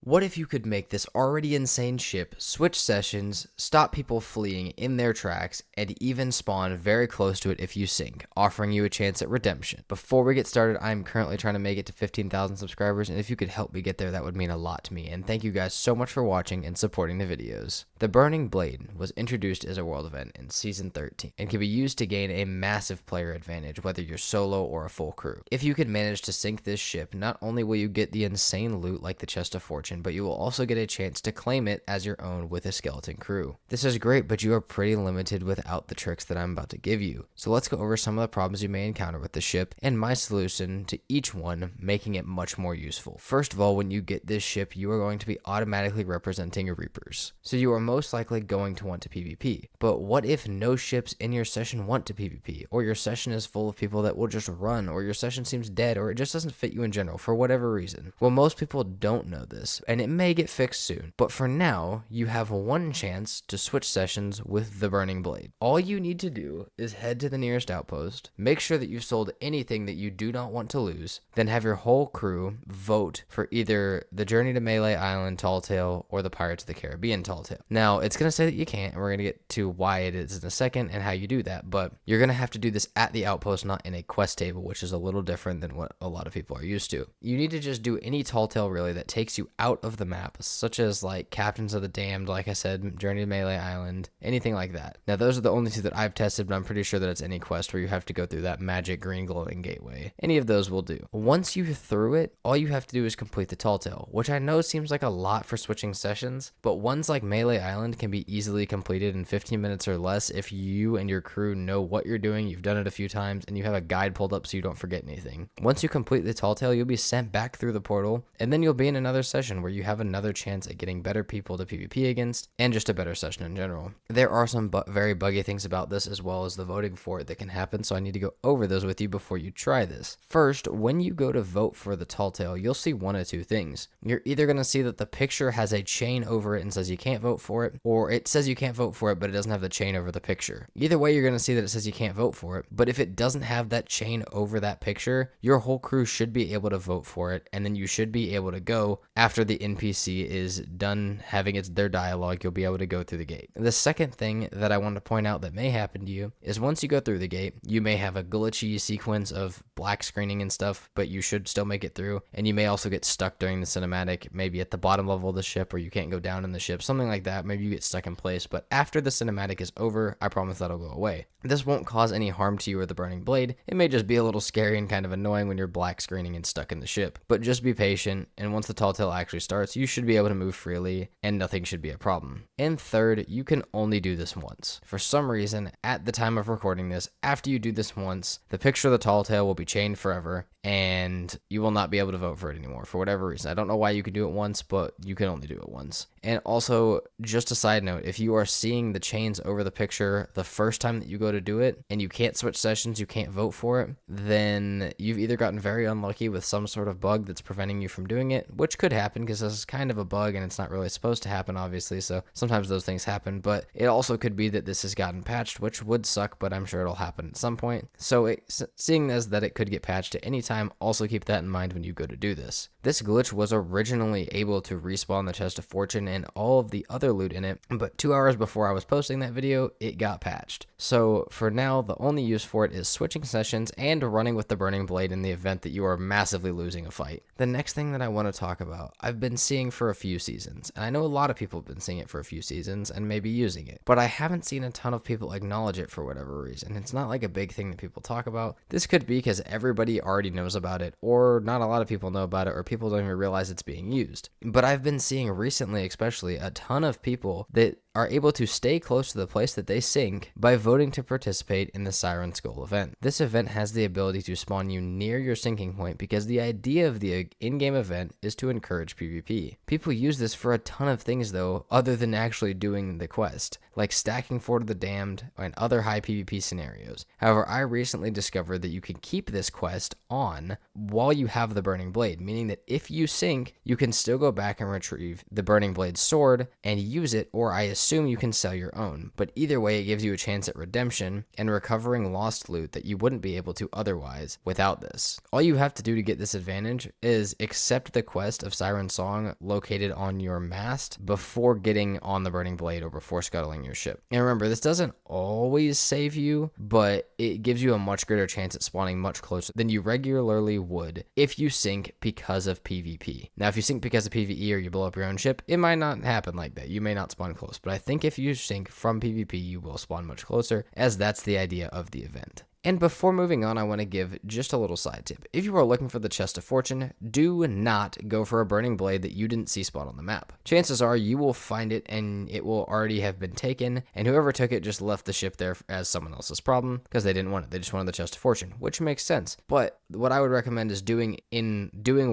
What if you could make this already insane ship switch sessions, stop people fleeing in their tracks, and even spawn very close to it if you sink, offering you a chance at redemption? Before we get started, I'm currently trying to make it to 15,000 subscribers, and if you could help me get there, that would mean a lot to me. And thank you guys so much for watching and supporting the videos. The Burning Blade was introduced as a world event in Season 13 and can be used to gain a massive player advantage, whether you're solo or a full crew. If you could manage to sink this ship, not only will you get the insane loot like the Chest of Fortune, but you will also get a chance to claim it as your own with a skeleton crew. This is great, but you are pretty limited without the tricks that I'm about to give you. So let's go over some of the problems you may encounter with the ship and my solution to each one, making it much more useful. First of all, when you get this ship, you are going to be automatically representing Reapers. So you are most likely going to want to PvP. But what if no ships in your session want to PvP, or your session is full of people that will just run, or your session seems dead, or it just doesn't fit you in general for whatever reason? Well, most people don't know this, and it may get fixed soon. But for now, you have one chance to switch sessions with the Burning Blade. All you need to do is head to the nearest outpost, make sure that you've sold anything that you do not want to lose, then have your whole crew vote for either the Journey to Melee Island Talltail or the Pirates of the Caribbean Talltail. Now, it's going to say that you can't, and we're going to get to why it is in a second and how you do that, but you're going to have to do this at the outpost, not in a quest table, which is a little different than what a lot of people are used to. You need to just do any Talltail really that takes you out of the map, such as like Captains of the Damned, like I said, Journey to Melee Island, anything like that. Now, those are the only two that I've tested, but I'm pretty sure that it's any quest where you have to go through that magic green glowing gateway. Any of those will do. Once you're through it, all you have to do is complete the Talltail, which I know seems like a lot for switching sessions, but ones like Melee Island can be easily completed in 15 minutes or less if you and your crew know what you're doing, you've done it a few times, and you have a guide pulled up so you don't forget anything. Once you complete the Talltail, you'll be sent back through the portal, and then you'll be in another session where you have another chance at getting better people to PvP against, and just a better session in general. There are some very buggy things about this, as well as the voting for it that can happen, so I need to go over those with you before you try this. First, when you go to vote for the Talltail, you'll see one of two things. You're either going to see that the picture has a chain over it and says you can't vote for it, or it says you can't vote for it, but it doesn't have the chain over the picture. Either way, you're going to see that it says you can't vote for it, but if it doesn't have that chain over that picture, your whole crew should be able to vote for it, and then you should be able to go after the NPC is done having their dialogue. You'll be able to go through the gate. The second thing that I want to point out that may happen to you is once you go through the gate, you may have a glitchy sequence of black screening and stuff, but you should still make it through, and you may also get stuck during the cinematic, maybe at the bottom level of the ship, or you can't go down in the ship, something like that. Maybe you get stuck in place, but after the cinematic is over, I promise that'll go away. This won't cause any harm to you or the Burning Blade. It may just be a little scary and kind of annoying when you're black screening and stuck in the ship, but just be patient, and once the Talltail actually starts, you should be able to move freely, and nothing should be a problem. And third, you can only do this once. For some reason, at the time of recording this, after you do this once, the picture of the Talltail will be chained forever, and you will not be able to vote for it anymore for whatever reason. I don't know why you can do it once, but you can only do it once. And also, just a side note, if you are seeing the chains over the picture the first time that you go to do it, and you can't switch sessions, you can't vote for it, then you've either gotten very unlucky with some sort of bug that's preventing you from doing it, which could happen because this is kind of a bug and it's not really supposed to happen, obviously, so sometimes those things happen, but it also could be that this has gotten patched, which would suck, but I'm sure it'll happen at some point. So seeing as that it could get patched at any time, also keep that in mind when you go to do this. This glitch was originally able to respawn the Chest of Fortune and all of the other loot in it, but 2 hours before I was posting that video, it got patched. So for now, the only use for it is switching sessions and running with the Burning Blade in the event that you are massively losing a fight. The next thing that I want to talk about, I've been seeing for a few seasons, and I know a lot of people have been seeing it for a few seasons and maybe using it, but I haven't seen a ton of people acknowledge it for whatever reason. It's not like a big thing that people talk about. This could be because everybody already knows about it, or not a lot of people know about it, or people don't even realize it's being used. But I've been seeing recently, especially, a ton of people that are able to stay close to the place that they sink by voting to participate in the Siren Skull event. This event has the ability to spawn you near your sinking point because the idea of the in-game event is to encourage PvP. People use this for a ton of things though, other than actually doing the quest, like stacking Fort of the Damned and other high PvP scenarios. However, I recently discovered that you can keep this quest on while you have the Burning Blade, meaning that if you sink, you can still go back and retrieve the Burning Blade sword and use it, or I assume assume you can sell your own, but either way it gives you a chance at redemption and recovering lost loot that you wouldn't be able to otherwise without this. All you have to do to get this advantage is accept the quest of Siren Song located on your mast before getting on the Burning Blade or before scuttling your ship. And remember, this doesn't always save you, but it gives you a much greater chance at spawning much closer than you regularly would if you sink because of PvP. Now, if you sink because of PvE or you blow up your own ship, it might not happen like that. You may not spawn close, but I think if you sink from PvP, you will spawn much closer, as that's the idea of the event. And before moving on, I want to give just a little side tip. If you are looking for the Chest of Fortune, do not go for a Burning Blade that you didn't see spawn on the map. Chances are you will find it and it will already have been taken, and whoever took it just left the ship there as someone else's problem because they didn't want it. They just wanted the Chest of Fortune, which makes sense. But what I would recommend is doing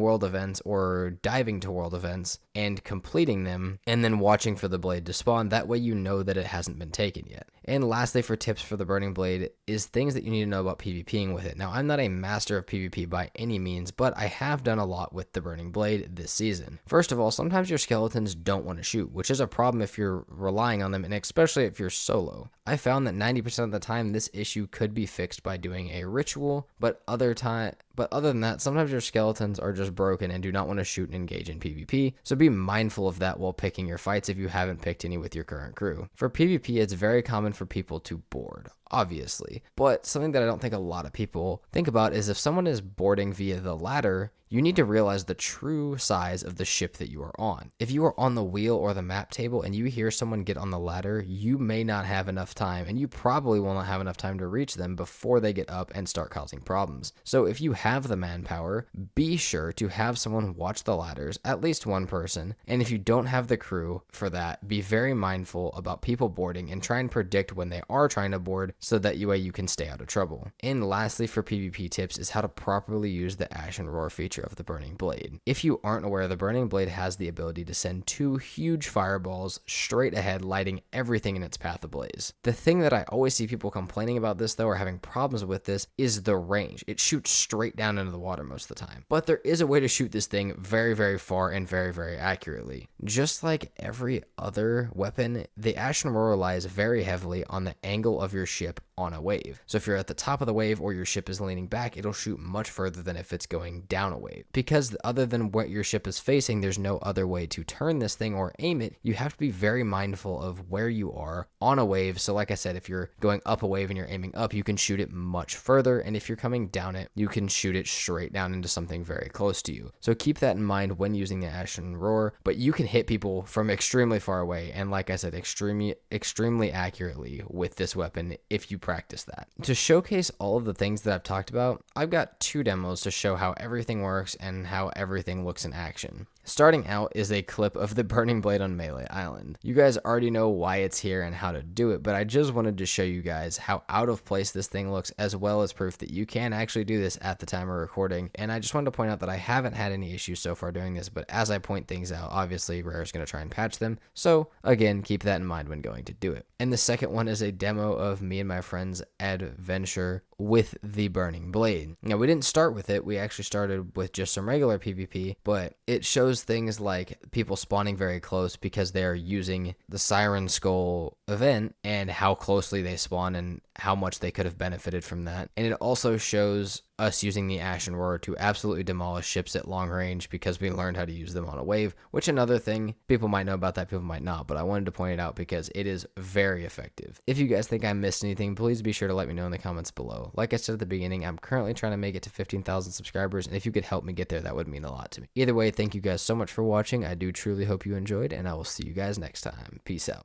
world events or diving to world events and completing them and then watching for the blade to spawn. That way you know that it hasn't been taken yet. And lastly, for tips for the Burning Blade is things that you need to know about PvPing with it. Now, I'm not a master of PvP by any means, but I have done a lot with the Burning Blade this season. First of all, sometimes your skeletons don't want to shoot, which is a problem if you're relying on them, and especially if you're solo. I found that 90% of the time this issue could be fixed by doing a ritual, but other than that, sometimes your skeletons are just broken and do not want to shoot and engage in PvP, so be mindful of that while picking your fights if you haven't picked any with your current crew. For PvP, it's very common for people to board, obviously, but something that I don't think a lot of people think about is if someone is boarding via the ladder, you need to realize the true size of the ship that you are on. If you are on the wheel or the map table and you hear someone get on the ladder, you may not have enough time, and you probably will not have enough time to reach them before they get up and start causing problems. So if you have the manpower, be sure to have someone watch the ladders, at least one person, and if you don't have the crew for that, be very mindful about people boarding and try and predict when they are trying to board so that way you can stay out of trouble. And lastly, for PvP tips is how to properly use the Ash and Roar feature of the Burning Blade. If you aren't aware, the Burning Blade has the ability to send 2 huge fireballs straight ahead, lighting everything in its path ablaze. The thing that I always see people complaining about this though, or having problems with this, is the range. It shoots straight down into the water most of the time. But there is a way to shoot this thing very, very far and very, very accurately. Just like every other weapon, the Ash and Roar relies very heavily on the angle of your ship on a wave. So if you're at the top of the wave or your ship is leaning back, it'll shoot much further than if it's going down a wave. Because other than what your ship is facing, there's no other way to turn this thing or aim it. You have to be very mindful of where you are on a wave. So like I said, if you're going up a wave and you're aiming up, you can shoot it much further. And if you're coming down it, you can shoot it straight down into something very close to you. So keep that in mind when using the Ash and Roar, but you can hit people from extremely far away. And like I said, extremely accurately with this weapon if you practice that. To showcase all of the things that I've talked about, I've got 2 demos to show how everything works and how everything looks in action. Starting out is a clip of the Burning Blade on Melee Island. You guys already know why it's here and how to do it, but I just wanted to show you guys how out of place this thing looks, as well as proof that you can actually do this at the time of recording. And I just wanted to point out that I haven't had any issues so far doing this, but as I point things out, obviously Rare is going to try and patch them. So again, keep that in mind when going to do it. And the second one is a demo of me and my friend's adventure with the Burning Blade. Now, we didn't start with it. We actually started with just some regular PvP, but it shows things like people spawning very close because they are using the Siren Skull event and how closely they spawn and how much they could have benefited from that. And it also shows us using the Ash and Roar to absolutely demolish ships at long range because we learned how to use them on a wave, which another thing, people might know about that, people might not, but I wanted to point it out because it is very effective. If you guys think I missed anything, please be sure to let me know in the comments below. Like I said at the beginning, I'm currently trying to make it to 15,000 subscribers, and if you could help me get there, that would mean a lot to me. Either way, thank you guys so much for watching. I do truly hope you enjoyed, and I will see you guys next time. Peace out.